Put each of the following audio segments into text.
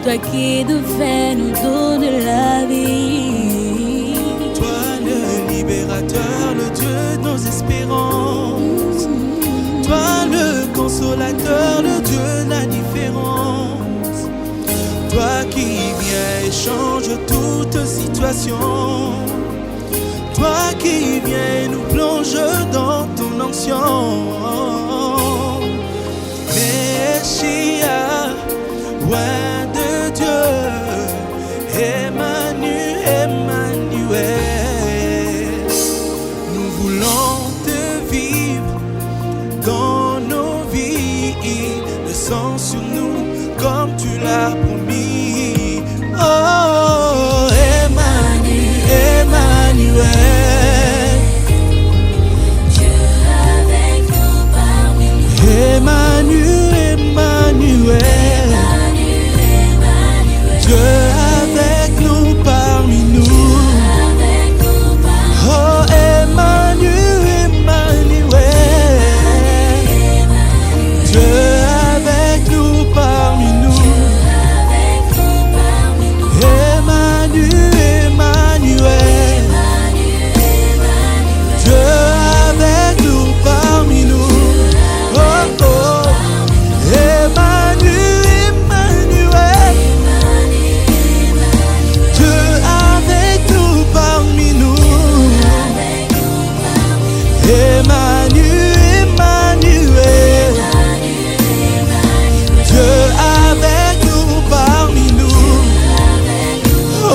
toi qui devais nous donner la vie. Toi le libérateur, le Dieu de nos espérances. Toi le consolateur, le Dieu de la différence. Toi qui viens et change toute situation. Toi qui viens et nous plonge dans ton onction. Messia, roi de Dieu, Emmanuel, nous voulons te vivre dans nos vies, descends sur nous comme tu l'as promis. Oh, Emmanuel, Dieu avec nous parmi nous. Emmanuel, Dieu avec nous parmi nous. Oh, Emmanuel, Dieu avec nous parmi nous. Emmanuel, Dieu avec nous parmi nous. Oh, oh, Emmanuel, Dieu avec nous parmi nous. Emmanuel, Dieu avec nous parmi nous. Oh,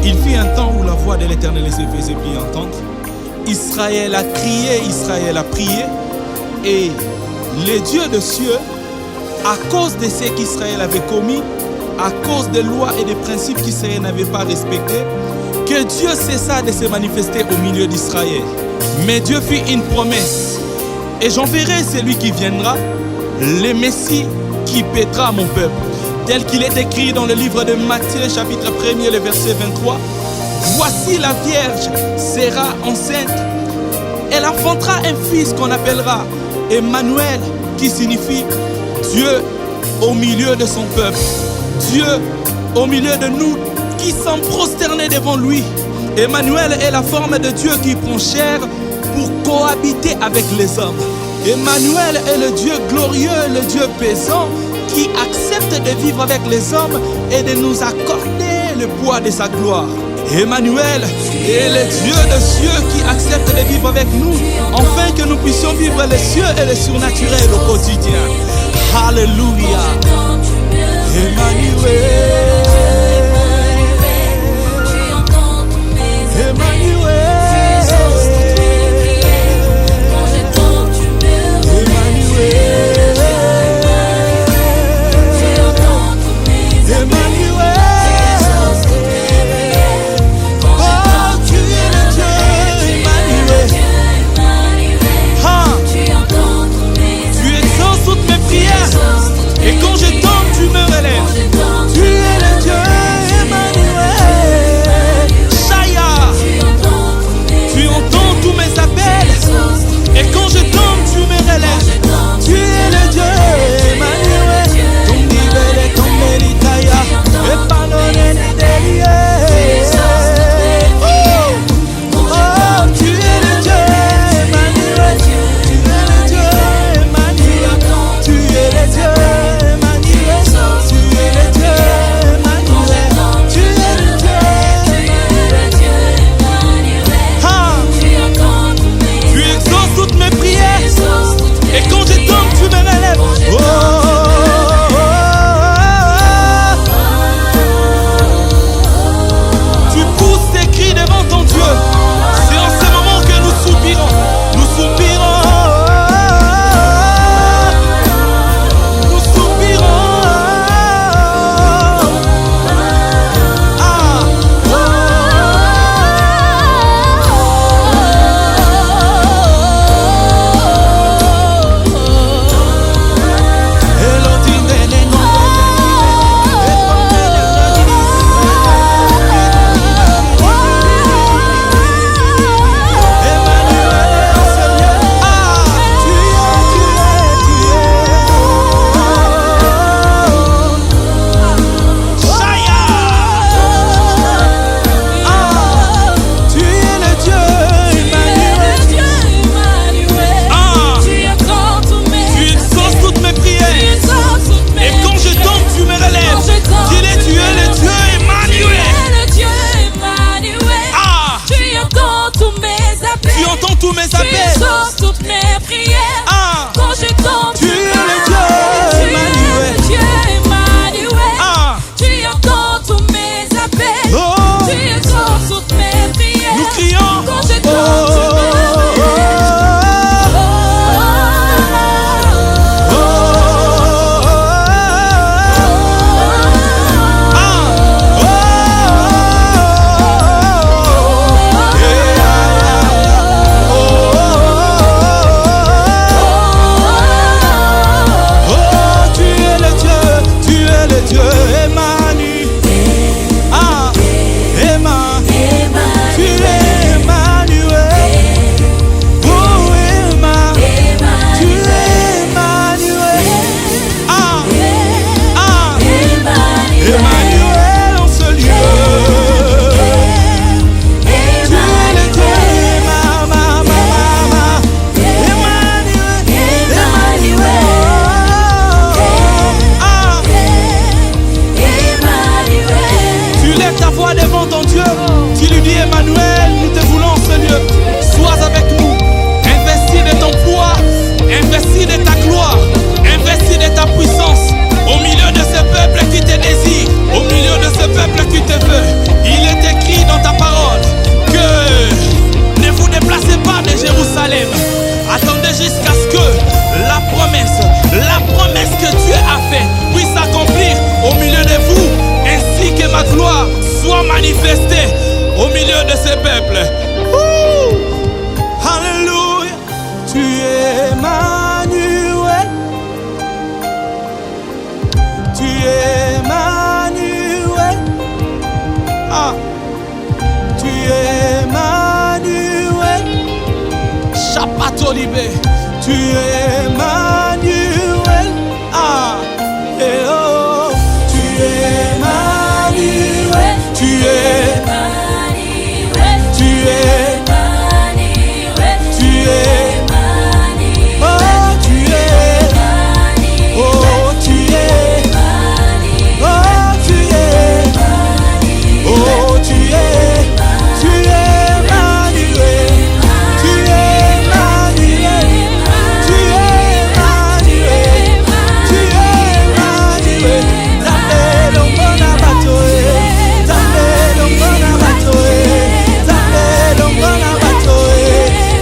il fut un temps où la voix de l'Éternel se faisait plus entendre. Israël a crié, Israël a prié. Et les dieux de cieux, à cause de ce qu'Israël avait commis, à cause des lois et des principes qu'Israël n'avait pas respectés, que Dieu cessa de se manifester au milieu d'Israël. Mais Dieu fit une promesse. Et j'enverrai celui qui viendra, le Messie qui paîtra mon peuple. Tel qu'il est écrit dans le livre de Matthieu, chapitre 1er, le verset 23. Voici la Vierge sera enceinte. Elle enfantera un fils qu'on appellera Emmanuel, qui signifie Dieu au milieu de son peuple. Dieu au milieu de nous qui sommes prosternés devant lui. Emmanuel est la forme de Dieu qui prend chair pour cohabiter avec les hommes. Emmanuel est le Dieu glorieux, le Dieu paisant qui accepte de vivre avec les hommes et de nous accorder le poids de sa gloire. Emmanuel est le Dieu des cieux qui accepte de vivre avec nous, afin que nous puissions vivre les cieux et les surnaturels au quotidien. Alléluia. Emmanuel. Et quand je tombe, tu me relèves. Tu de ce peuple. Alléluia. Tu es Emmanuel. Tu es Emmanuel. Ah. Tu es Emmanuel. Chapato libé. Tu es Emmanuel. Ah. Et oh. Tu es Emmanuel. Tu es Emmanuel, Tu es Emmanuel, Tu es Emmanuel, Oh tu es Oh tu es Oh tu es Oh tu es Tu es Emmanuel. Tu es Emmanuel. Tu es Emmanuel. Tu es Emmanuel. T'appelles au bon abatoé. T'appelles au bon abatoé. T'appelles au bon abatoé.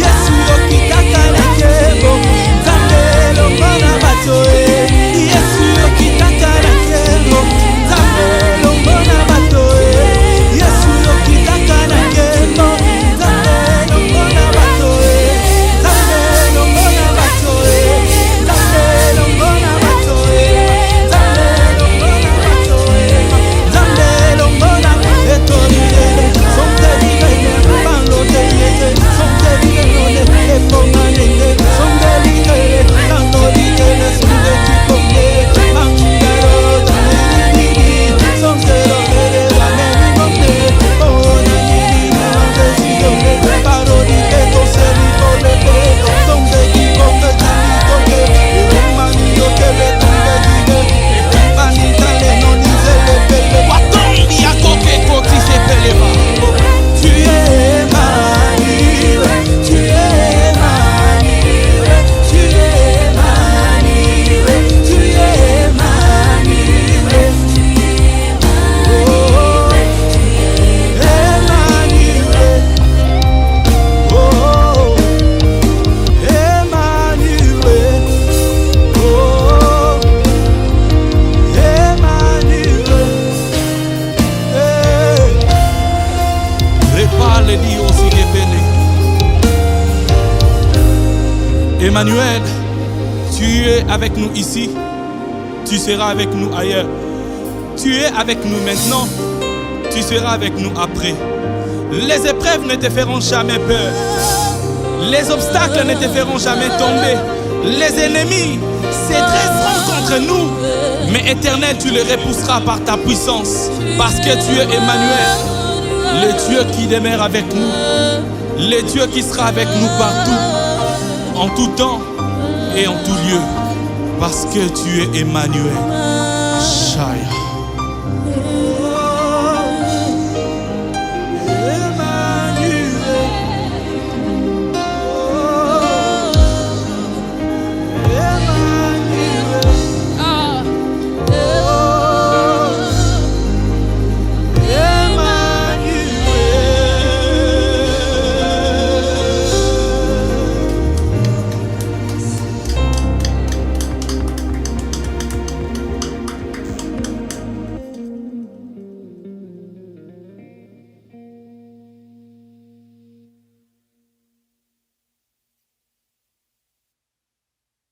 Yesu okitaka nakebo. T'appelles au bon abatoé. Yesu okitaka nakebo. T'appelles au bon abatoé. Yesu okitaka nakebo. T'appelles au bon abatoé. T'appelles au bon abatoé. T'appelles au bon abatoé. T'appelles au bon abatoé. T'appelles au bon abatoé. Son délire, parlo délire. Son délire, et pour ma ligne. Son délire, dans nos lignes. Son délire, angelo, dans les lignes. Son délire, la même monnaie. Oh, nani, non, décidé. Parodie, ton série, ton bébé. Son délire, que tu dis, ton bébé. Manio, que le tombe, dit. Manita, les non, disait le bébé. Watombi, à coque, coque, c'est pelema. Tu es Emmanuel, tu es Emmanuel, tu es Emmanuel, tu es Emmanuel. Oh, Emmanuel. Oh, Emmanuel. Oh, Emmanuel. Hey. Répare les lits aussi révélés. Emmanuel, tu es avec nous ici, tu seras avec nous ailleurs. Tu es avec nous maintenant, tu seras avec nous après. Les épreuves ne te feront jamais peur. Les obstacles ne te feront jamais tomber. Les ennemis s'étresseront contre nous. Mais éternel, tu les repousseras par ta puissance. Parce que tu es Emmanuel, le Dieu qui demeure avec nous, le Dieu qui sera avec nous partout, en tout temps et en tout lieu. Parce que tu es Emmanuel. Shaya.